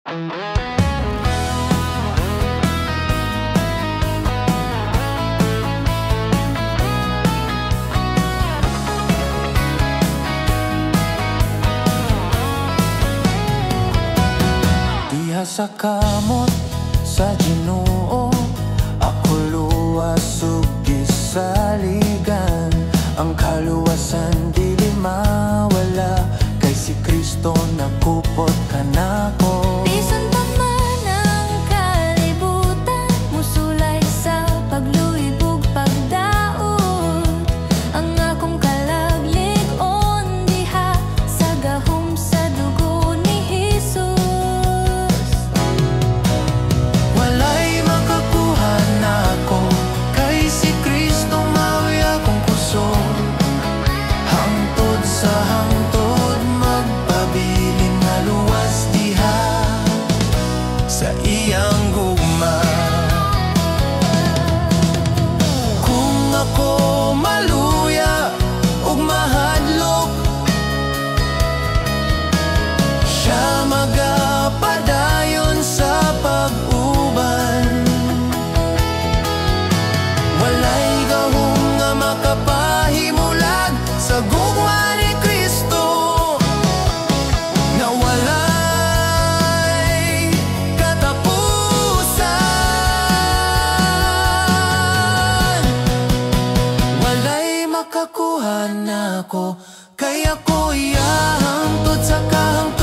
Diha sa kamot sa Ginoo, ako luwas ug gisaligan. Ang kaluwasan dili mawala, kay si Kristo nakupot kanako. Bisan pa man ang kalibutan, musulay sa pagluyog pagdaot. Ang akong kalaglig-on diha sa gahom sa dugo ni Jesus. Walay makakuha nako, kay si Kristo mawi akong kusog. Hangtod sa hangtod magpabilin nga luwas diha sa iyang gugma. Kung ako maluya ug mahadlok, siya magapadayon sa pag-uban. Walay gahom nga makapahimulag sa gugma ni Kristo, na walay katapusan. Walay makakuha nako, kay ako iyahangtod sa kahangtod.